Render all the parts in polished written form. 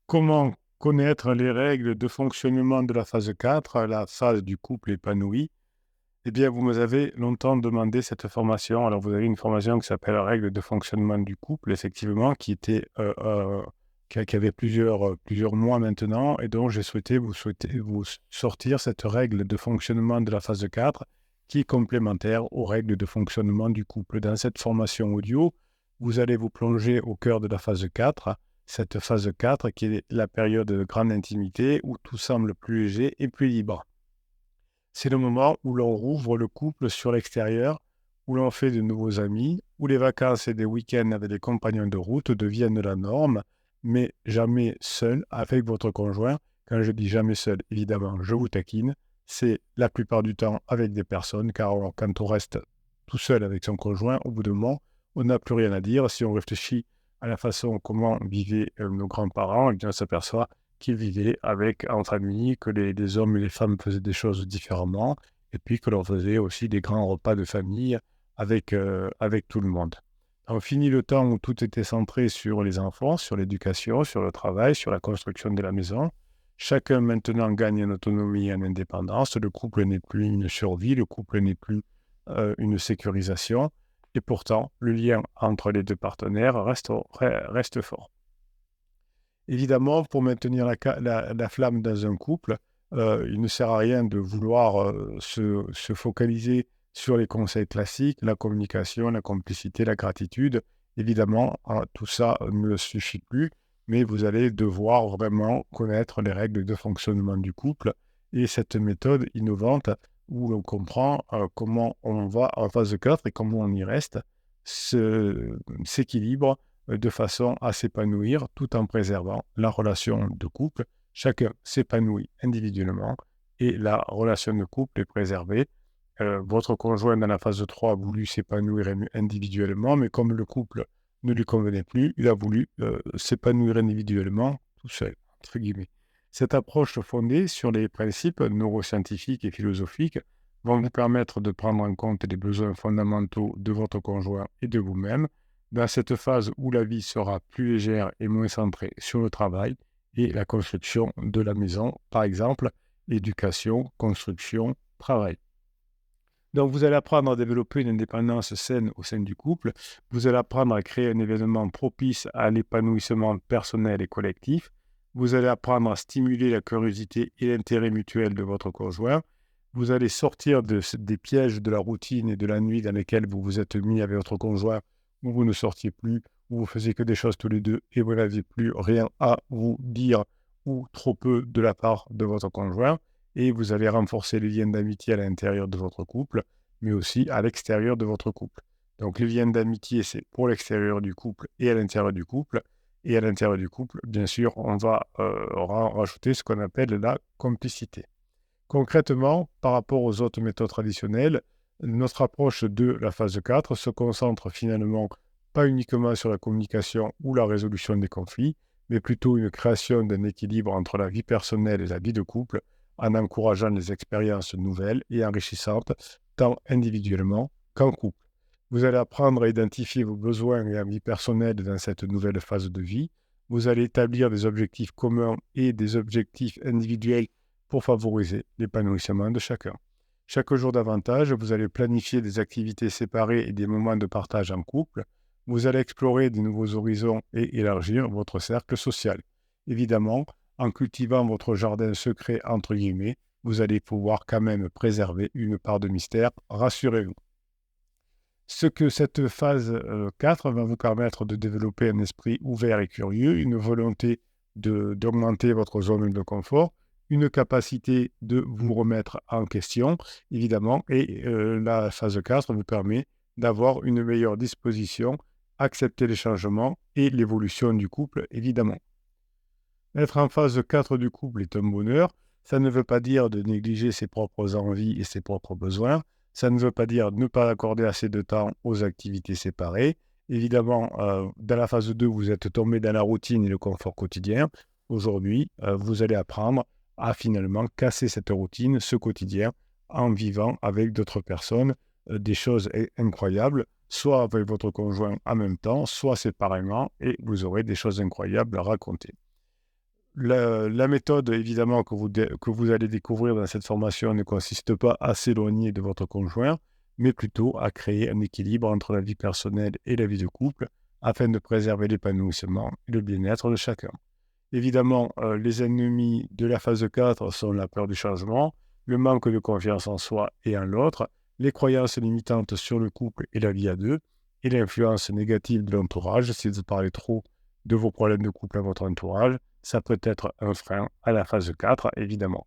Comment connaître les règles de fonctionnement de la phase 4, la phase du couple épanoui? Eh bien, vous me avez longtemps demandé cette formation. Alors, vous avez une formation qui s'appelle «Règles de fonctionnement du couple», effectivement, qui avait plusieurs mois maintenant et donc j'ai souhaité vous sortir cette règle de fonctionnement de la phase 4 qui est complémentaire aux règles de fonctionnement du couple. Dans cette formation audio, vous allez vous plonger au cœur de la phase 4, cette phase 4 qui est la période de grande intimité où tout semble plus léger et plus libre. C'est le moment où l'on rouvre le couple sur l'extérieur, où l'on fait de nouveaux amis, où les vacances et des week-ends avec des compagnons de route deviennent la norme, mais jamais seul avec votre conjoint. Quand je dis jamais seul, évidemment, je vous taquine. C'est la plupart du temps avec des personnes, car quand on reste tout seul avec son conjoint, au bout d'un moment, on n'a plus rien à dire. Si on réfléchit à la façon comment vivaient nos grands-parents, eh bien, on s'aperçoit qu'ils vivaient en famille, que les hommes et les femmes faisaient des choses différemment, et puis que l'on faisait aussi des grands repas de famille avec tout le monde. On finit le temps où tout était centré sur les enfants, sur l'éducation, sur le travail, sur la construction de la maison. Chacun maintenant gagne en autonomie et en indépendance. Le couple n'est plus une survie, le couple n'est plus une sécurisation. Et pourtant, le lien entre les deux partenaires reste fort. Évidemment, pour maintenir la flamme dans un couple, il ne sert à rien de vouloir se focaliser sur les conseils classiques, la communication, la complicité, la gratitude. Évidemment, tout ça ne suffit plus, mais vous allez devoir vraiment connaître les règles de fonctionnement du couple et cette méthode innovante où l'on comprend comment on va en phase 4 et comment on y reste, s'équilibre de façon à s'épanouir tout en préservant la relation de couple. Chacun s'épanouit individuellement et la relation de couple est préservée. Votre conjoint dans la phase 3 a voulu s'épanouir individuellement, mais comme le couple ne lui convenait plus, il a voulu s'épanouir individuellement tout seul, entre guillemets. Cette approche fondée sur les principes neuroscientifiques et philosophiques vont vous permettre de prendre en compte les besoins fondamentaux de votre conjoint et de vous-même dans cette phase où la vie sera plus légère et moins centrée sur le travail et la construction de la maison, par exemple, éducation, construction, travail. Donc, vous allez apprendre à développer une indépendance saine au sein du couple. Vous allez apprendre à créer un événement propice à l'épanouissement personnel et collectif. Vous allez apprendre à stimuler la curiosité et l'intérêt mutuel de votre conjoint. Vous allez sortir des pièges de la routine et de la nuit dans lesquels vous vous êtes mis avec votre conjoint, où vous ne sortiez plus, où vous faisiez que des choses tous les deux et vous n'aviez plus rien à vous dire ou trop peu de la part de votre conjoint. Et vous allez renforcer les liens d'amitié à l'intérieur de votre couple, mais aussi à l'extérieur de votre couple. Donc les liens d'amitié, c'est pour l'extérieur du couple et à l'intérieur du couple. Et à l'intérieur du couple, bien sûr, on va rajouter ce qu'on appelle la complicité. Concrètement, par rapport aux autres méthodes traditionnelles, notre approche de la phase 4 se concentre finalement pas uniquement sur la communication ou la résolution des conflits, mais plutôt une création d'un équilibre entre la vie personnelle et la vie de couple, en encourageant les expériences nouvelles et enrichissantes, tant individuellement qu'en couple. Vous allez apprendre à identifier vos besoins et envies personnelles dans cette nouvelle phase de vie. Vous allez établir des objectifs communs et des objectifs individuels pour favoriser l'épanouissement de chacun. Chaque jour davantage, vous allez planifier des activités séparées et des moments de partage en couple. Vous allez explorer de nouveaux horizons et élargir votre cercle social. Évidemment, en cultivant votre jardin secret, entre guillemets, vous allez pouvoir quand même préserver une part de mystère, rassurez-vous. Ce que cette phase 4 va vous permettre de développer un esprit ouvert et curieux, une volonté d'augmenter votre zone de confort, une capacité de vous remettre en question, évidemment, et la phase 4 vous permet d'avoir une meilleure disposition, accepter les changements et l'évolution du couple, évidemment. Être en phase 4 du couple est un bonheur. Ça ne veut pas dire de négliger ses propres envies et ses propres besoins. Ça ne veut pas dire ne pas accorder assez de temps aux activités séparées. Évidemment, dans la phase 2, vous êtes tombé dans la routine et le confort quotidien. Aujourd'hui, vous allez apprendre à finalement casser cette routine, ce quotidien, en vivant avec d'autres personnes des choses incroyables, soit avec votre conjoint en même temps, soit séparément, et vous aurez des choses incroyables à raconter. La méthode, évidemment, que vous allez découvrir dans cette formation ne consiste pas à s'éloigner de votre conjoint, mais plutôt à créer un équilibre entre la vie personnelle et la vie de couple afin de préserver l'épanouissement et le bien-être de chacun. Évidemment, les ennemis de la phase 4 sont la peur du changement, le manque de confiance en soi et en l'autre, les croyances limitantes sur le couple et la vie à deux, et l'influence négative de l'entourage. Si vous parlez trop de vos problèmes de couple à votre entourage, ça peut être un frein à la phase 4, évidemment.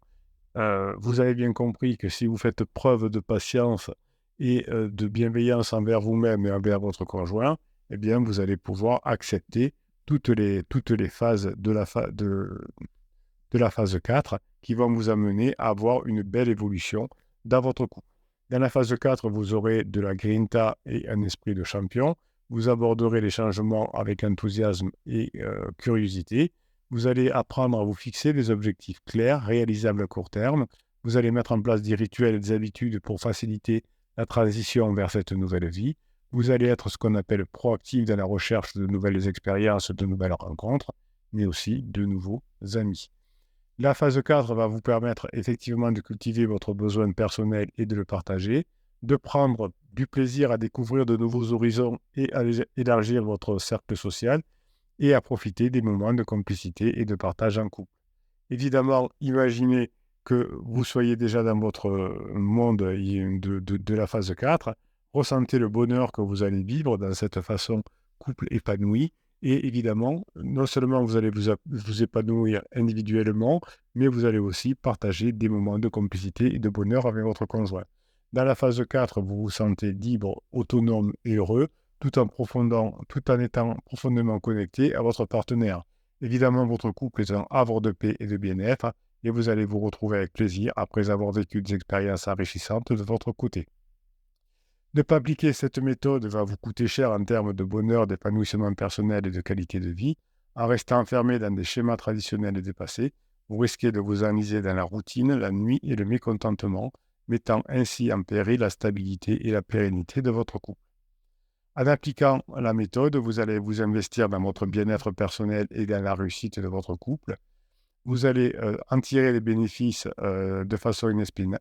Vous avez bien compris que si vous faites preuve de patience et de bienveillance envers vous-même et envers votre conjoint, eh bien, vous allez pouvoir accepter toutes les phases de la phase 4 qui vont vous amener à avoir une belle évolution dans votre couple. Dans la phase 4, vous aurez de la grinta et un esprit de champion. Vous aborderez les changements avec enthousiasme et curiosité. Vous allez apprendre à vous fixer des objectifs clairs, réalisables à court terme. Vous allez mettre en place des rituels et des habitudes pour faciliter la transition vers cette nouvelle vie. Vous allez être ce qu'on appelle proactif dans la recherche de nouvelles expériences, de nouvelles rencontres, mais aussi de nouveaux amis. La phase 4 va vous permettre effectivement de cultiver votre besoin personnel et de le partager, de prendre du plaisir à découvrir de nouveaux horizons et à élargir votre cercle social et à profiter des moments de complicité et de partage en couple. Évidemment, imaginez que vous soyez déjà dans votre monde de la phase 4, ressentez le bonheur que vous allez vivre dans cette façon couple épanoui. Et évidemment, non seulement vous allez vous épanouir individuellement, mais vous allez aussi partager des moments de complicité et de bonheur avec votre conjoint. Dans la phase 4, vous vous sentez libre, autonome et heureux, tout en étant profondément connecté à votre partenaire. Évidemment, votre couple est un havre de paix et de bien-être, et vous allez vous retrouver avec plaisir après avoir vécu des expériences enrichissantes de votre côté. Ne pas appliquer cette méthode va vous coûter cher en termes de bonheur, d'épanouissement personnel et de qualité de vie. En restant enfermé dans des schémas traditionnels et dépassés, vous risquez de vous enliser dans la routine, la nuit et le mécontentement, mettant ainsi en péril la stabilité et la pérennité de votre couple. En appliquant la méthode, vous allez vous investir dans votre bien-être personnel et dans la réussite de votre couple. Vous allez en tirer les bénéfices de façon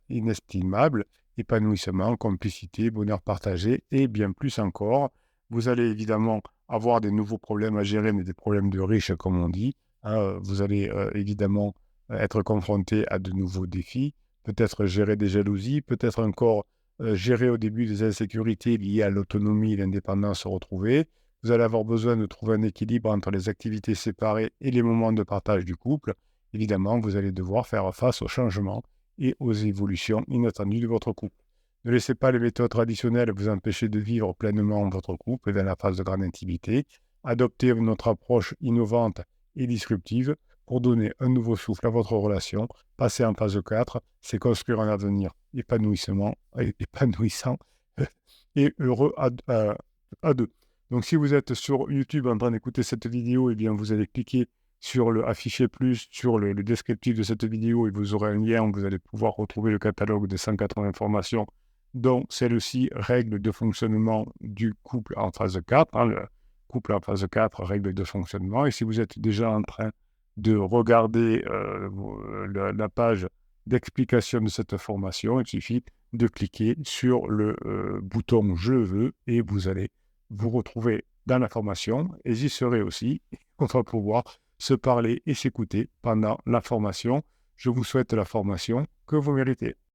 inestimable, épanouissement, complicité, bonheur partagé et bien plus encore. Vous allez évidemment avoir des nouveaux problèmes à gérer, mais des problèmes de riches, comme on dit. Vous allez évidemment être confronté à de nouveaux défis, peut-être gérer des jalousies, peut-être encore gérer au début des insécurités liées à l'autonomie et l'indépendance retrouvée. Vous allez avoir besoin de trouver un équilibre entre les activités séparées et les moments de partage du couple. Évidemment, vous allez devoir faire face aux changements et aux évolutions inattendues de votre couple. Ne laissez pas les méthodes traditionnelles vous empêcher de vivre pleinement votre couple dans la phase de grande intimité. Adoptez notre approche innovante et disruptive pour donner un nouveau souffle à votre relation. Passer en phase 4, c'est construire un avenir épanouissant et heureux à deux. Donc si vous êtes sur YouTube en train d'écouter cette vidéo, eh bien vous allez cliquer sur le afficher plus, sur le descriptif de cette vidéo et vous aurez un lien où vous allez pouvoir retrouver le catalogue de 180 informations, dont celle-ci, règles de fonctionnement du couple en phase 4, le couple en phase 4, règles de fonctionnement. Et si vous êtes déjà en train de regarder la page d'explication de cette formation, il suffit de cliquer sur le bouton « Je veux » et vous allez vous retrouver dans la formation. Et j'y serai aussi. On va pouvoir se parler et s'écouter pendant la formation. Je vous souhaite la formation que vous méritez.